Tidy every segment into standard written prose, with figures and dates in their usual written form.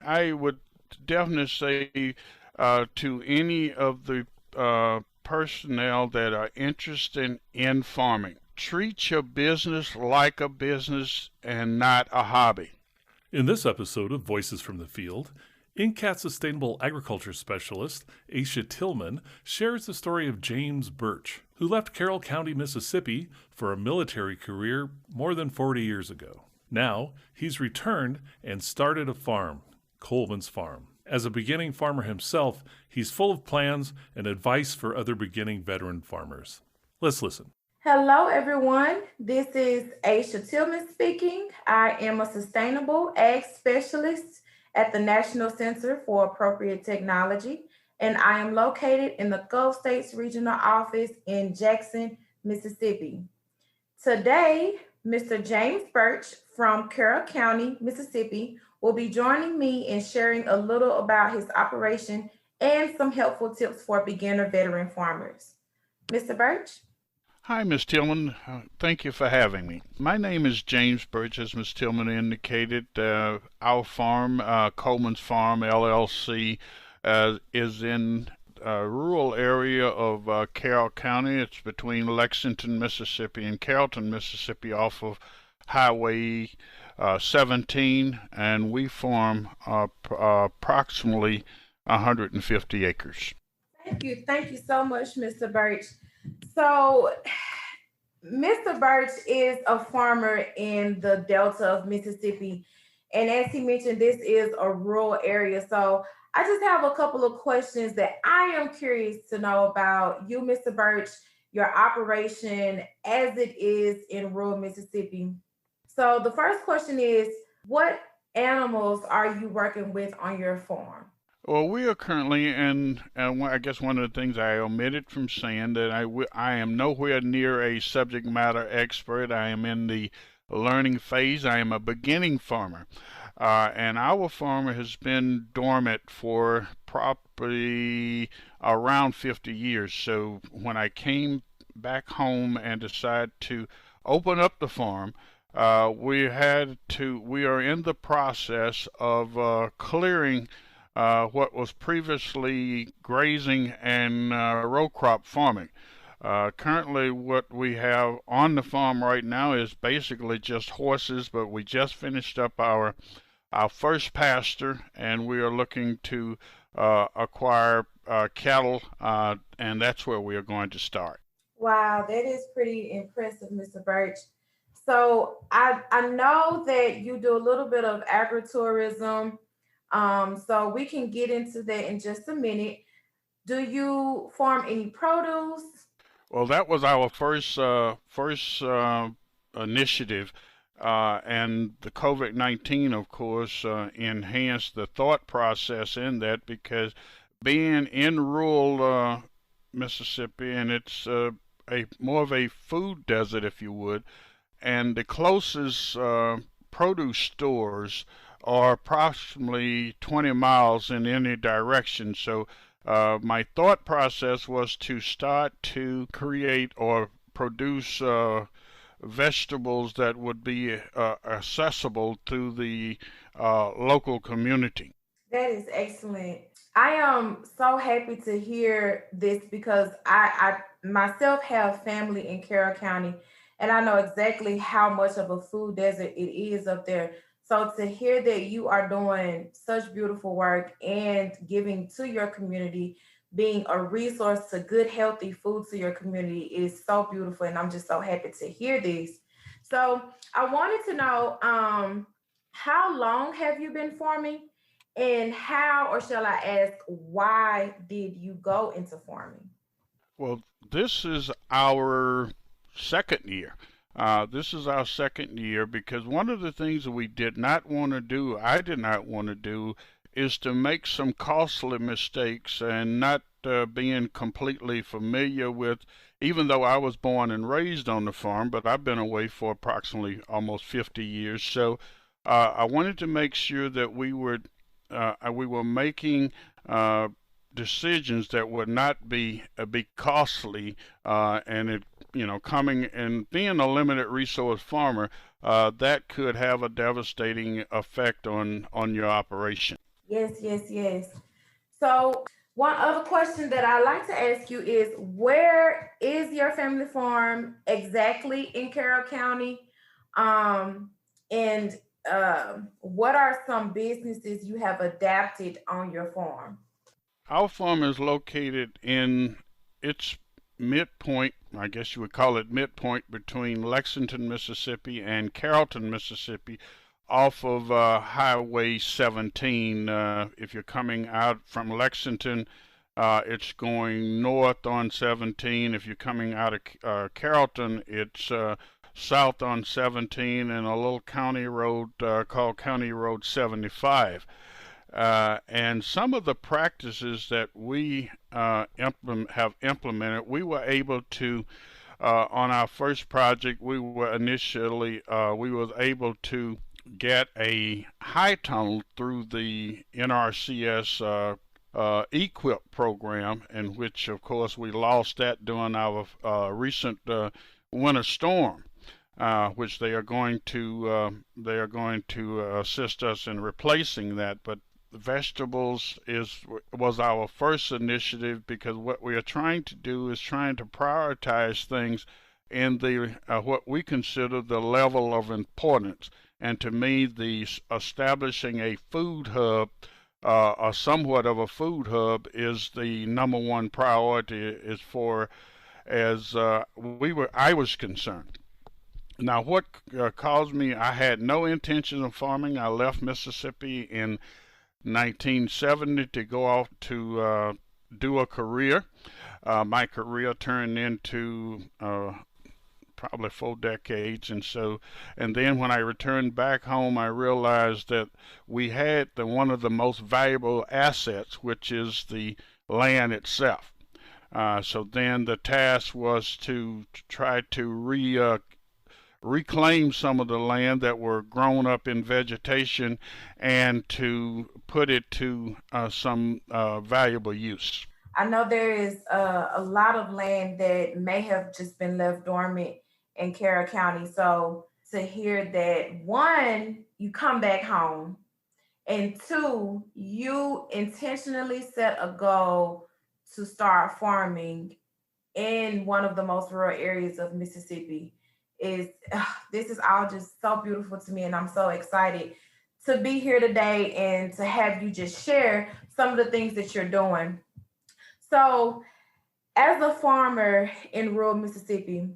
I would definitely say to any of the personnel that are interested in farming, treat your business like a business and not a hobby. In this episode of Voices from the Field, NCAT Sustainable Agriculture Specialist Asha Tillman shares the story of James Burch, who left Carroll County, Mississippi for a military career more than 40 years ago. Now, he's returned and started a farm, Coleman's Farm. As a beginning farmer himself, he's full of plans and advice for other beginning veteran farmers. Let's listen. Hello, everyone. This is Asha Tillman speaking. I am a sustainable ag specialist at the National Center for Appropriate Technology, and I am located in the Gulf States Regional Office in Jackson, Mississippi. Today, Mr. James Burch from Carroll County, Mississippi, will be joining me in sharing a little about his operation and some helpful tips for beginner veteran farmers. Mr. Burch? Hi, Ms. Tillman. Thank you for having me. My name is James Burch, as Ms. Tillman indicated. Our farm, Coleman's Farm, LLC, is in a rural area of Carroll County. It's between Lexington, Mississippi and Carrollton, Mississippi, off of Highway 17, and we farm approximately 150 acres. Thank you so much, Mr. Burch. So, Mr. Burch is a farmer in the Delta of Mississippi, and as he mentioned, this is a rural area. So, I just have a couple of questions that I am curious to know about you, Mr. Burch, your operation as it is in rural Mississippi. So, the first question is, what animals are you working with on your farm? Well, we are currently in, I guess one of the things I omitted from saying that I am nowhere near a subject matter expert. I am in the learning phase. I am a beginning farmer. And our farm has been dormant for probably around 50 years. So when I came back home and decided to open up the farm, we are in the process of clearing what was previously grazing and row crop farming. Currently, what we have on the farm right now is basically just horses, but we just finished up our first pasture, and we are looking to acquire cattle, and that's where we are going to start. Wow, that is pretty impressive, Mr. Burch. So I know that you do a little bit of agritourism. So we can get into that in just a minute. Do you farm any produce? Well, that was our first initiative, and the COVID-19, of course, enhanced the thought process in that, because being in rural Mississippi, and it's a more of a food desert, if you would, and the closest produce stores are approximately 20 miles in any direction. So my thought process was to start to create or produce vegetables that would be accessible to the local community. That is excellent. I am so happy to hear this because I myself have family in Carroll County, and I know exactly how much of a food desert it is up there. So to hear that you are doing such beautiful work and giving to your community, being a resource to good, healthy food to your community is so beautiful. And I'm just so happy to hear this. So I wanted to know, how long have you been farming, and how, or shall I ask, why did you go into farming? Well, this is our second year. This is our second year because one of the things that we did not want to do, I did not want to do, is to make some costly mistakes and not being completely familiar with, even though I was born and raised on the farm, but I've been away for approximately almost 50 years. So I wanted to make sure that we were making decisions that would not be costly, and it, coming and being a limited resource farmer, that could have a devastating effect on your operation. Yes, yes, yes. So, one other question that I like to ask you is, where is your family farm exactly in Carroll County? Um, and what are some businesses you have adapted on your farm? Our farm is located in its midpoint, I guess you would call it midpoint, between Lexington, Mississippi and Carrollton, Mississippi, off of Highway 17. If you're coming out from Lexington, it's going north on 17. If you're coming out of Carrollton, it's south on 17 and a little county road called County Road 75. And some of the practices that we have implemented, we were able to, on our first project, we was able to get a high tunnel through the NRCS EQIP program, in which, of course, we lost that during our recent winter storm. Which they are going to assist us in replacing that. But vegetables is was our first initiative, because what we are trying to do is trying to prioritize things in the what we consider the level of importance. And to me, the establishing a food hub, or somewhat of a food hub, is the number one priority as far as I was concerned. Now, what caused me? I had no intention of farming. I left Mississippi in 1970 to go off to do a career. My career turned into probably 4 decades, and then when I returned back home, I realized that we had one of the most valuable assets, which is the land itself. So then the task was to try to reclaim some of the land that were grown up in vegetation and to put it to some valuable use. I know there is a lot of land that may have just been left dormant in Carroll County. So to hear that, one, you come back home, and two, you intentionally set a goal to start farming in one of the most rural areas of Mississippi, is this is all just so beautiful to me, and I'm so excited to be here today and to have you just share some of the things that you're doing. So, as a farmer in rural Mississippi,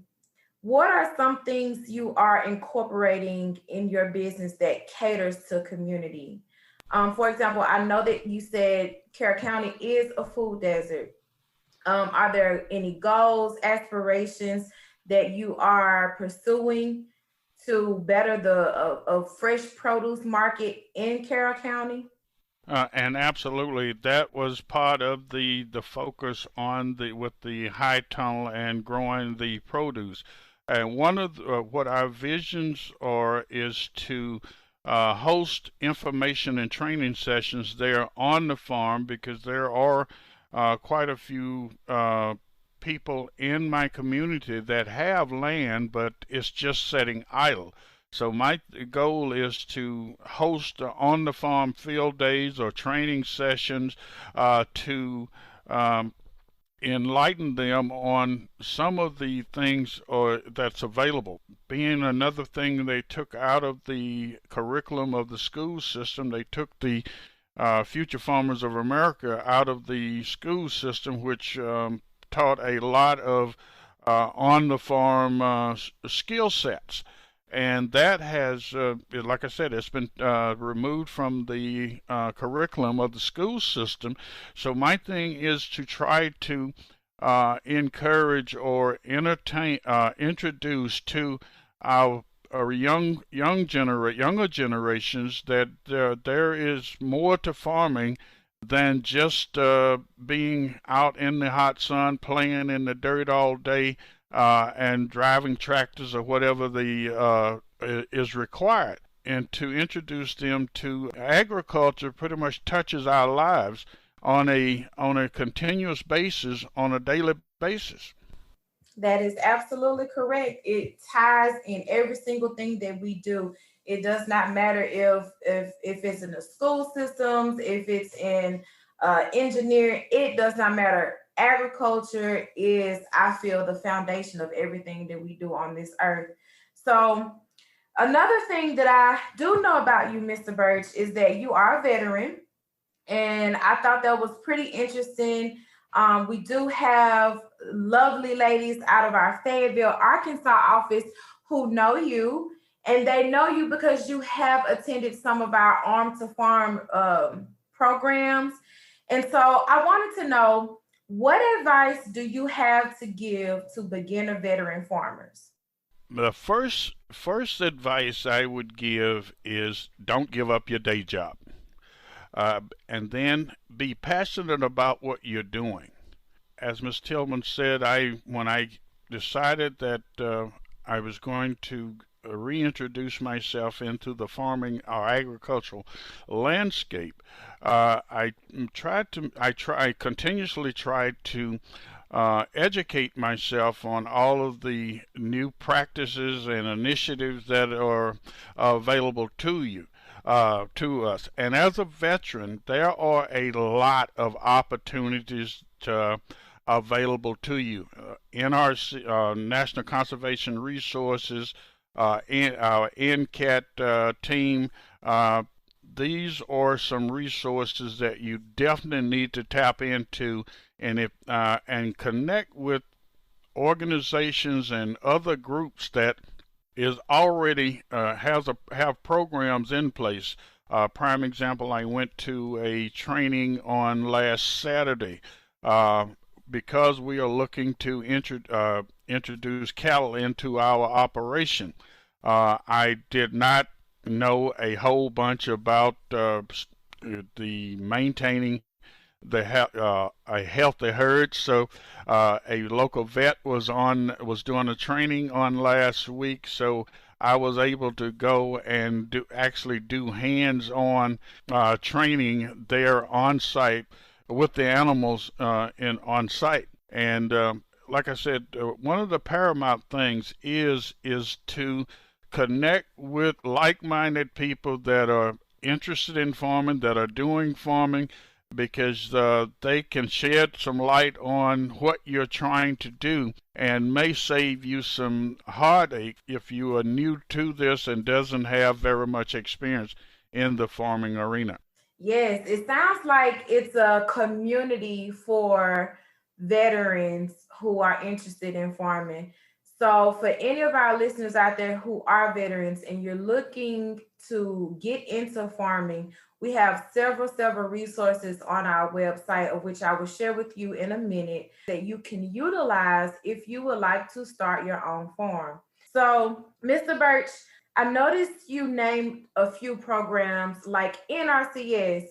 what are some things you are incorporating in your business that caters to community? For example, I know that you said Carroll County is a food desert. Are there any goals, aspirations that you are pursuing to better the fresh produce market in Carroll County? And absolutely, that was part of the focus on the with the high tunnel and growing the produce. And one of what our visions are is to host information and training sessions there on the farm, because there are quite a few people in my community that have land, but it's just sitting idle. So my goal is to host on the farm field days or training sessions to um, enlighten them on some of the things that's available. Being another thing they took out of the curriculum of the school system, they took the Future Farmers of America out of the school system, which taught a lot of on the farm skill sets. And that has, like I said, it's been removed from the curriculum of the school system. So my thing is to try to encourage or introduce to our younger generations that there is more to farming than just being out in the hot sun, playing in the dirt all day, and driving tractors or whatever the is required. And to introduce them to agriculture pretty much touches our lives on a continuous basis, on a daily basis. That is absolutely correct. It ties in every single thing that we do. It does not matter if it's in the school systems, if it's in engineering. It does not matter. Agriculture is, I feel, the foundation of everything that we do on this earth. So another thing that I do know about you, Mr. Burch, is that you are a veteran, and I thought that was pretty interesting. We do have lovely ladies out of our Fayetteville, Arkansas office who know you, and they know you because you have attended some of our Arm to Farm programs. And so I wanted to know, what advice do you have to give to beginner veteran farmers? The first advice I would give is don't give up your day job, and then be passionate about what you're doing. As Ms. Tillman said, when I decided that I was going to reintroduce myself into the farming or agricultural landscape, I continuously tried to educate myself on all of the new practices and initiatives that are available to us. And as a veteran, there are a lot of opportunities available to you. NRC, National Conservation Resources, in our NCAT team, these are some resources that you definitely need to tap into, and connect with organizations and other groups that is already have programs in place. Prime example, I went to a training on last Saturday because we are looking to introduce cattle into our operation. I did not know a whole bunch about the maintaining a healthy herd. So a local vet was doing a training on last week, so I was able to go and actually do hands-on training there on site with the animals on site. And like I said, one of the paramount things is to connect with like-minded people that are interested in farming, that are doing farming, because they can shed some light on what you're trying to do and may save you some heartache if you are new to this and doesn't have very much experience in the farming arena. Yes, it sounds like it's a community for veterans who are interested in farming. So, for any of our listeners out there who are veterans and you're looking to get into farming, we have several resources on our website, of which I will share with you in a minute, that you can utilize if you would like to start your own farm. So, Mr. Burch, I noticed you named a few programs like NRCS.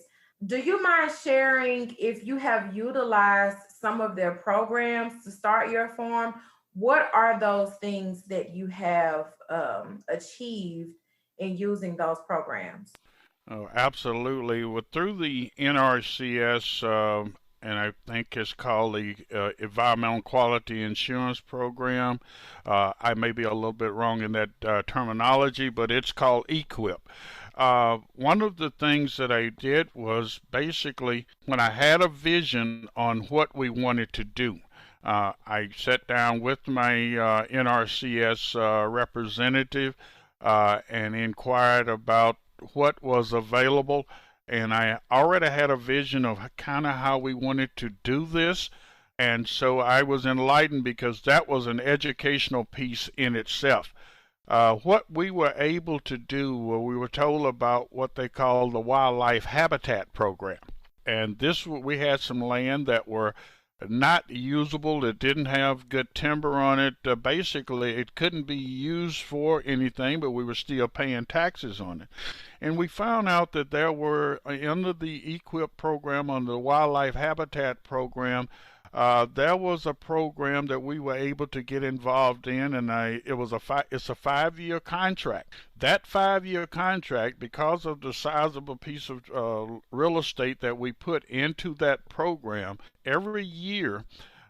Do you mind sharing if you have utilized some of their programs to start your farm? What are those things that you have achieved in using those programs? Oh, absolutely. Well, through the NRCS, and I think it's called the Environmental Quality Insurance Program. I may be a little bit wrong in that terminology, but it's called EQIP. One of the things that I did was basically when I had a vision on what we wanted to do, I sat down with my NRCS representative and inquired about what was available, and I already had a vision of kind of how we wanted to do this. And so I was enlightened because that was an educational piece in itself. What we were able to do, we were told about what they call the Wildlife Habitat Program. And we had some land that were not usable. It didn't have good timber on it. Basically, it couldn't be used for anything, but we were still paying taxes on it. And we found out that there were, under the EQIP program, on the Wildlife Habitat Program, there was a program that we were able to get involved in, and it's a 5-year contract. That 5-year contract, because of the sizable piece of real estate that we put into that program, every year,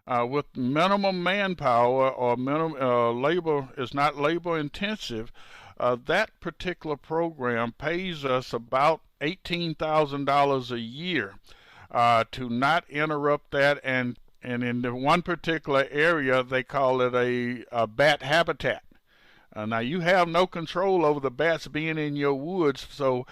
with minimum manpower or minimum labor is not labor intensive, that particular program pays us about $18,000 a year to not interrupt that, and in the one particular area they call it a bat habitat. Now you have no control over the bats being in your woods, so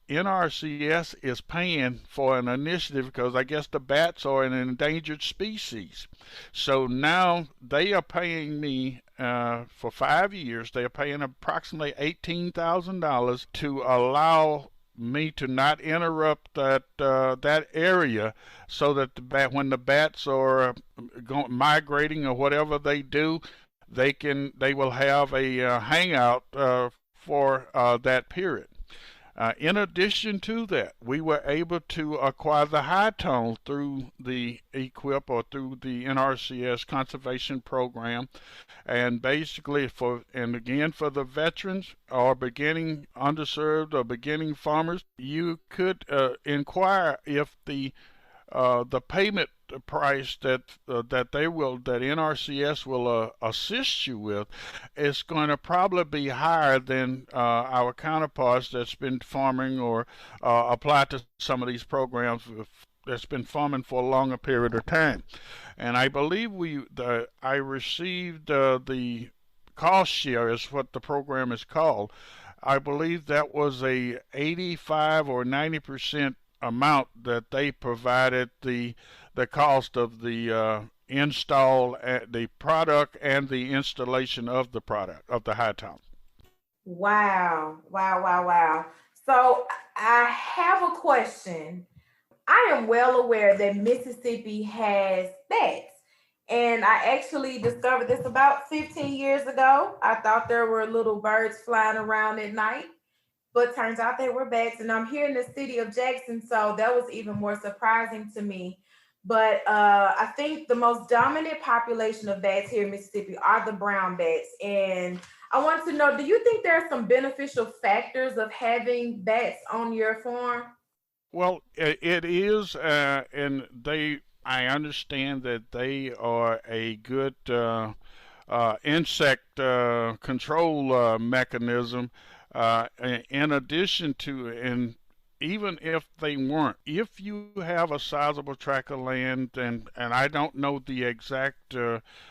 NRCS is paying for an initiative because I guess the bats are an endangered species. So now they are paying me for 5 years. They are paying approximately $18,000 to allow me to not interrupt that area, so that when the bats are migrating or whatever they do, they will have a hangout for that period. In addition to that, we were able to acquire the high tone through the EQIP or through the NRCS conservation program, and basically again for the veterans or beginning underserved or beginning farmers, you could inquire if the payment price that NRCS will assist you with is going to probably be higher than our counterparts that's been farming or applied to some of these programs that's been farming for a longer period of time. And I believe I received the cost share is what the program is called. I believe that was a 85 or 90% amount that they provided the cost of the install, the product, and the installation of the product of the high tone. Wow, wow, wow, wow. So I have a question. I am well aware that Mississippi has bats. And I actually discovered this about 15 years ago. I thought there were little birds flying around at night, but turns out they were bats. And I'm here in the city of Jackson, so that was even more surprising to me. But I think the most dominant population of bats here in Mississippi are the brown bats. And I want to know, do you think there are some beneficial factors of having bats on your farm? Well, it is, and I understand that they are a good insect control mechanism. In addition to, and even if they weren't, if you have a sizable tract of land, and I don't know the exact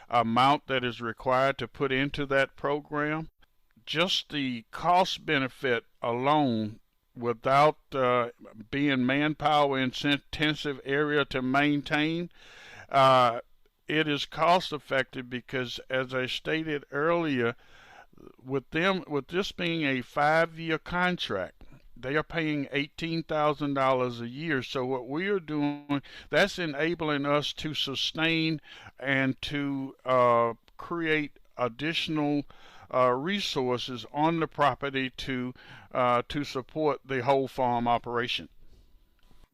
amount that is required to put into that program, just the cost benefit alone, without being manpower intensive area to maintain, it is cost effective because, as I stated earlier, with this being a 5-year contract, they are paying $18,000 a year. So what we are doing, that's enabling us to sustain and to create additional resources on the property to support the whole farm operation.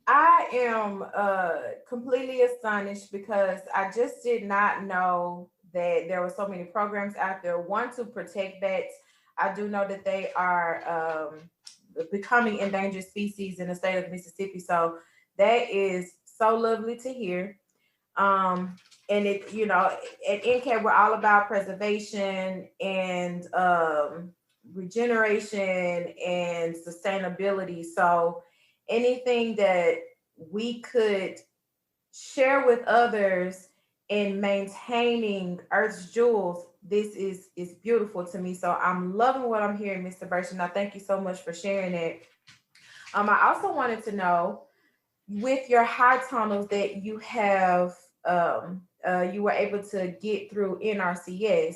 I am completely astonished because I just did not know that there were so many programs out there. One, to protect bats. I do know that they are becoming endangered species in the state of Mississippi. So that is so lovely to hear. And it, at NCAT, we're all about preservation and regeneration and sustainability. So anything that we could share with others in maintaining Earth's jewels, this is beautiful to me. So I'm loving what I'm hearing, Mr. Burch, and I thank you so much for sharing it. I also wanted to know, with your high tunnels that you have, you were able to get through NRCS,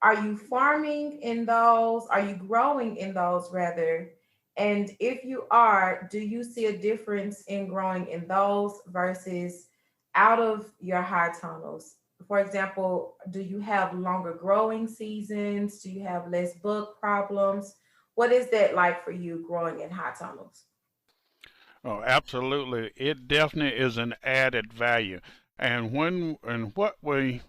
are you farming in those? Are you growing in those rather? And if you are, do you see a difference in growing in those versus out of your high tunnels? For example, do you have longer growing seasons? Do you have less bug problems? What is that like for you growing in high tunnels? Oh, absolutely. It definitely is an added value. And what we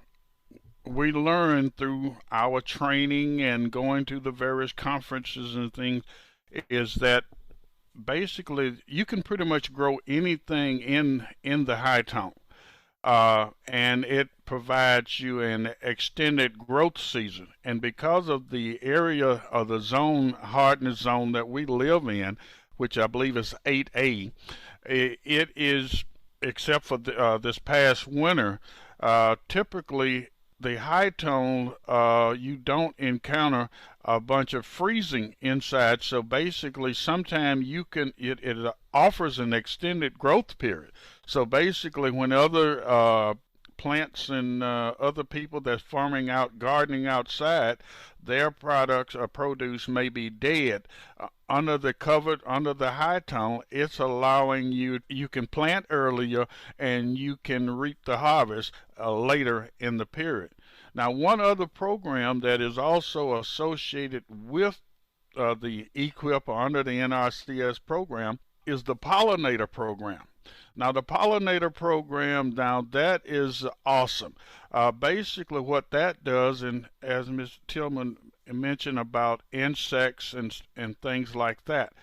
learn through our training and going to the various conferences and things is that basically you can pretty much grow anything in the high tone. and it provides you an extended growth season. And because of the area of the zone, hardness zone that we live in, which I believe is 8A, it is, except for this past winter, typically the high tone, you don't encounter a bunch of freezing inside. So basically, sometimes it offers an extended growth period. So basically, when other plants and other people that's farming out, gardening outside, their products or produce may be dead. Under the covered, under the high tone, it's allowing you can plant earlier and you can reap the harvest later in the period. Now, one other program that is also associated with the EQIP or under the NRCS program is the pollinator program. Now, the pollinator program, now that is awesome. Basically, what that does, and as Ms. Tillman mentioned about insects and things like that,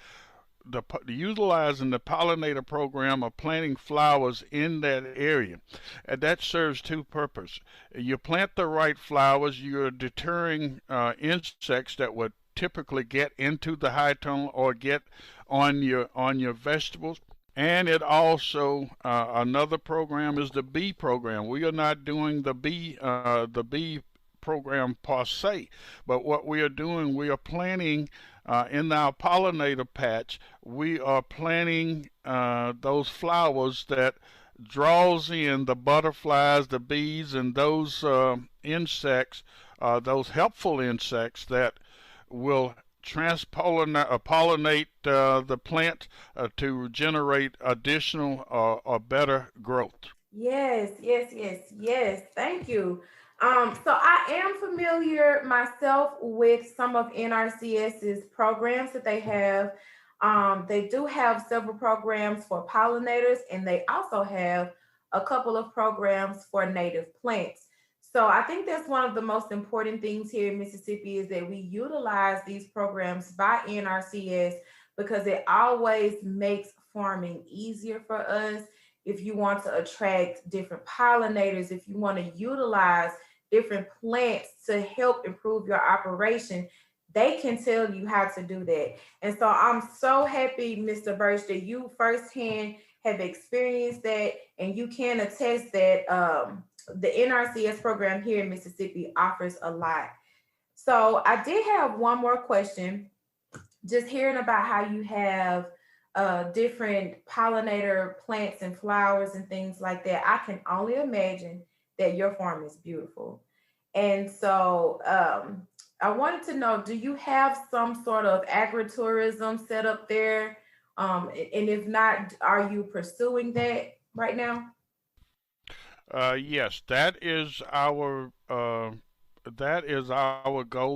utilizing the pollinator program of planting flowers in that area. And that serves two purposes. You plant the right flowers, you're deterring insects that would typically get into the high tone or get on your vegetables. And it also another program is the bee program. We are not doing the bee program per se, but what we are doing, we are planting in our pollinator patch. We are planting those flowers that draws in the butterflies, the bees, and those insects, those helpful insects that will pollinate the plant to generate additional or better growth. Yes, yes, yes, yes. Thank you. So I am familiar myself with some of NRCS's programs that they have. They do have several programs for pollinators, and they also have a couple of programs for native plants. So I think that's one of the most important things here in Mississippi is that we utilize these programs by NRCS because it always makes farming easier for us. If you want to attract different pollinators, if you want to utilize different plants to help improve your operation, they can tell you how to do that. And so I'm so happy, Mr. Burch, that you firsthand have experienced that and you can attest that the NRCS program here in Mississippi offers a lot. So I did have one more question. Just hearing about how you have different pollinator plants and flowers and things like that, I can only imagine that your farm is beautiful. And so I wanted to know, do you have some sort of agritourism set up there? And if not, are you pursuing that right now? Yes, that is our goal.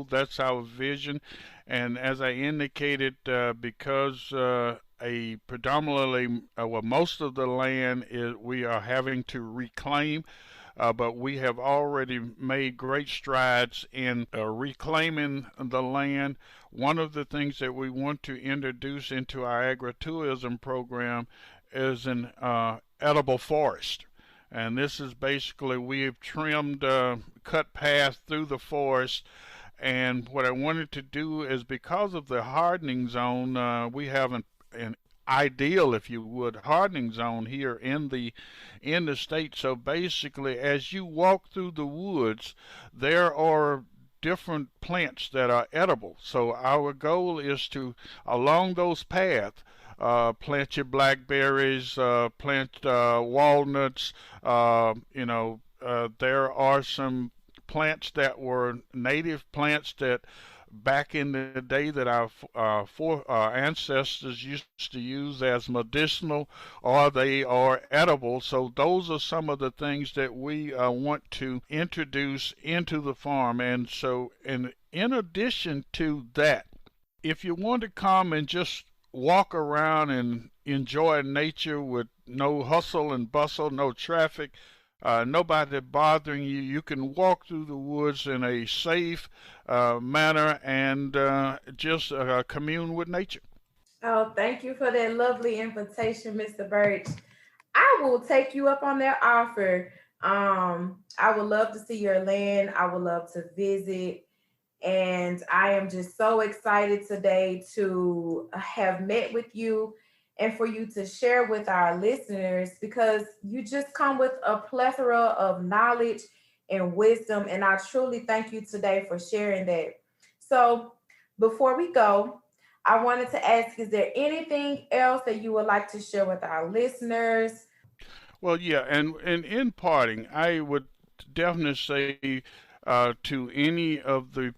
That's our vision, and as I indicated, because a predominantly well, most of the land is we are having to reclaim. But we have already made great strides in reclaiming the land. One of the things that we want to introduce into our agritourism program is an edible forest. And this is basically we have trimmed, cut paths through the forest. And what I wanted to do is because of the hardening zone, we have an ideal, if you would, hardening zone here in the state. So basically, as you walk through the woods, there are different plants that are edible. So our goal is to, along those paths, plant your blackberries, plant walnuts. There are some plants that were native plants that back in the day that our ancestors used to use as medicinal, or they are edible. So those are some of the things that we want to introduce into the farm. And so, in addition to that, if you want to come and just walk around and enjoy nature with no hustle and bustle, no traffic, nobody bothering you. You can walk through the woods in a safe manner and just commune with nature. Oh, thank you for that lovely invitation, Mr. Birch. I I will take you up on that offer. I would love to see your land. I would love to visit. And I am just so excited today to have met with you and for you to share with our listeners because you just come with a plethora of knowledge and wisdom. And I truly thank you today for sharing that. So, before we go, I wanted to ask, is there anything else that you would like to share with our listeners? Well, yeah, and in parting, I would definitely say to any of the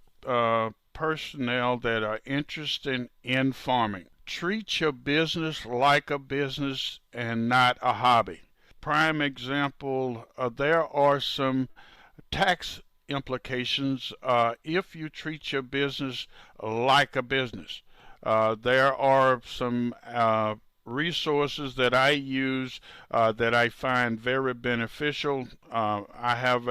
personnel that are interested in farming, treat your business like a business and not a hobby. Prime example, there are some tax implications if you treat your business like a business. There are some resources that I use that I find very beneficial. I have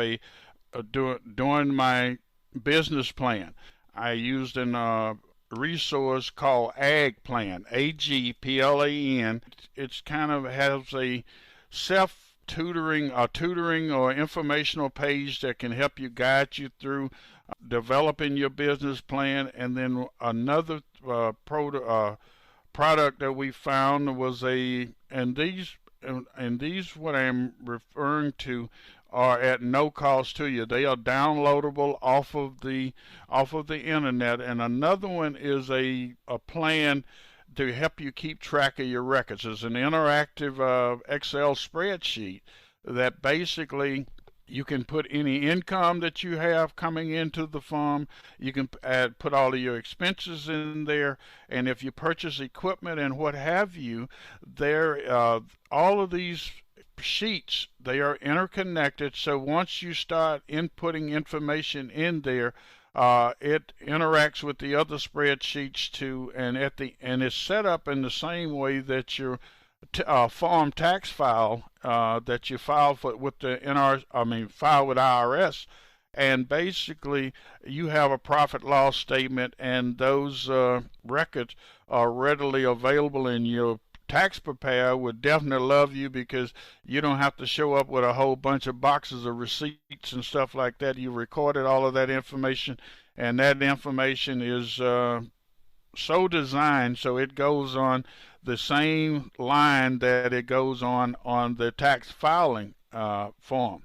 during my business plan, I used an resource called Ag Plan, AGPLAN. It's kind of has a self tutoring or informational page that can help you guide you through developing your business plan. And then another product that we found was and these what I'm referring to are at no cost to you. They are downloadable off of the internet. And another one is a plan to help you keep track of your records. It's an interactive Excel spreadsheet that basically you can put any income that you have coming into the farm. You can put all of your expenses in there, and if you purchase equipment and what have you, all of these sheets, they are interconnected. So once you start inputting information in there, it interacts with the other spreadsheets too, and it's set up in the same way that your farm tax file that you file with the file with IRS, and basically you have a profit loss statement, and those records are readily available, and your tax preparer would definitely love you because you don't have to show up with a whole bunch of boxes of receipts and stuff like that. You recorded all of that information, and that information is so designed so it goes on the same line that it goes on the tax filing form.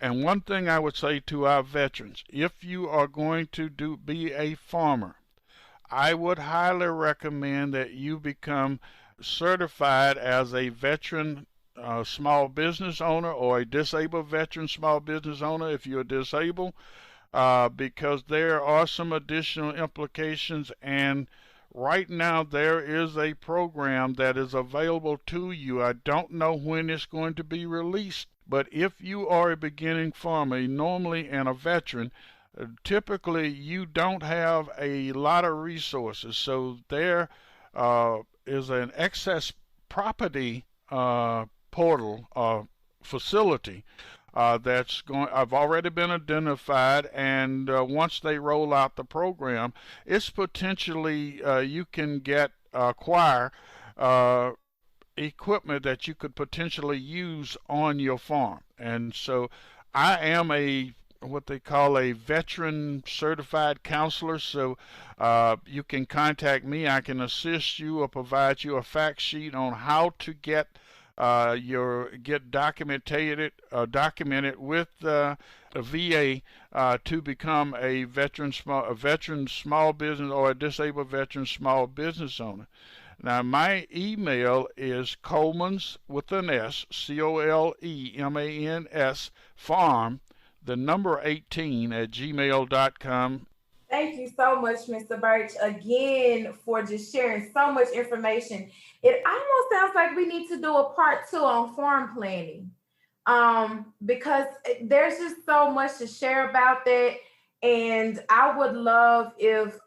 And one thing I would say to our veterans, if you are going to be a farmer, I would highly recommend that you become certified as a veteran small business owner or a disabled veteran small business owner if you're disabled, because there are some additional implications. And right now there is a program that is available to you. I don't know when it's going to be released, but if you are a beginning farmer, normally, and a veteran, typically you don't have a lot of resources. So there is an excess property portal facility that's going. I've already been identified, and once they roll out the program, it's potentially you can acquire equipment that you could potentially use on your farm. And so, I am what they call a veteran certified counselor. So you can contact me. I can assist you or provide you a fact sheet on how to get documented with a VA to become a veteran small business or a disabled veteran small business owner. Now my email is Coleman's with an S, COLEMANS farm, the number 18 at gmail.com. Thank you so much, Mr. Birch, again for just sharing so much information. It almost sounds like we need to do a part two on farm planning, because there's just so much to share about that. And I would love if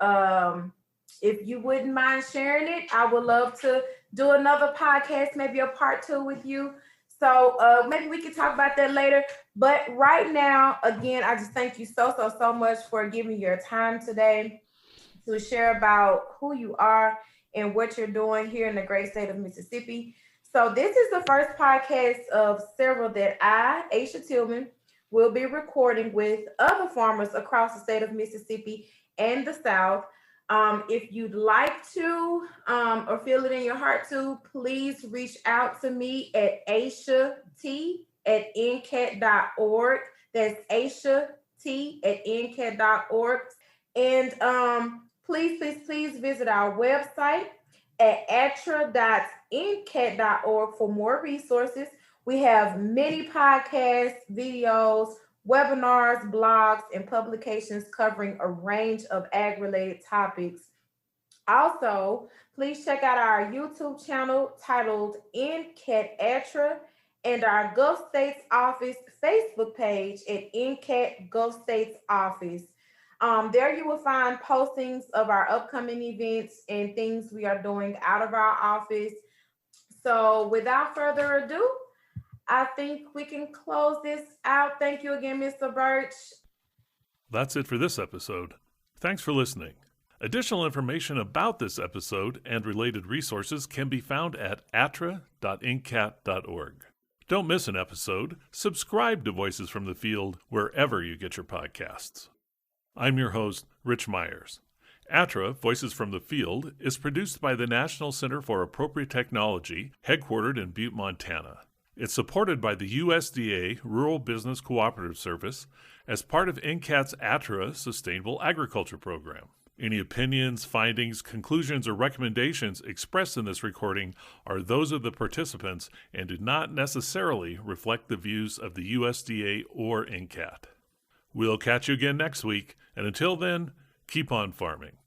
you wouldn't mind sharing it. I would love to do another podcast, maybe a part two with you. So maybe we can talk about that later. But right now, again, I just thank you so much for giving your time today to share about who you are and what you're doing here in the great state of Mississippi. So this is the first podcast of several that I, Asha Tillman, will be recording with other farmers across the state of Mississippi and the South. If you'd like to or feel it in your heart to, please reach out to me at ashat@ncat.org. That's ashat@ncat.org. And please visit our website at attra.ncat.org for more resources. We have many podcasts, videos, webinars, blogs, and publications covering a range of ag-related topics. Also, please check out our YouTube channel titled NCAT ATTRA and our Gulf States Office Facebook page at NCAT Gulf States Office. There you will find postings of our upcoming events and things we are doing out of our office. So without further ado, I think we can close this out. Thank you again, Mr. Burch. That's it for this episode. Thanks for listening. Additional information about this episode and related resources can be found at attra.ncat.org. Don't miss an episode. Subscribe to Voices from the Field wherever you get your podcasts. I'm your host, Rich Myers. ATTRA, Voices from the Field, is produced by the National Center for Appropriate Technology, headquartered in Butte, Montana. It's supported by the USDA Rural Business Cooperative Service as part of NCAT's ATTRA Sustainable Agriculture Program. Any opinions, findings, conclusions, or recommendations expressed in this recording are those of the participants and do not necessarily reflect the views of the USDA or NCAT. We'll catch you again next week, and until then, keep on farming.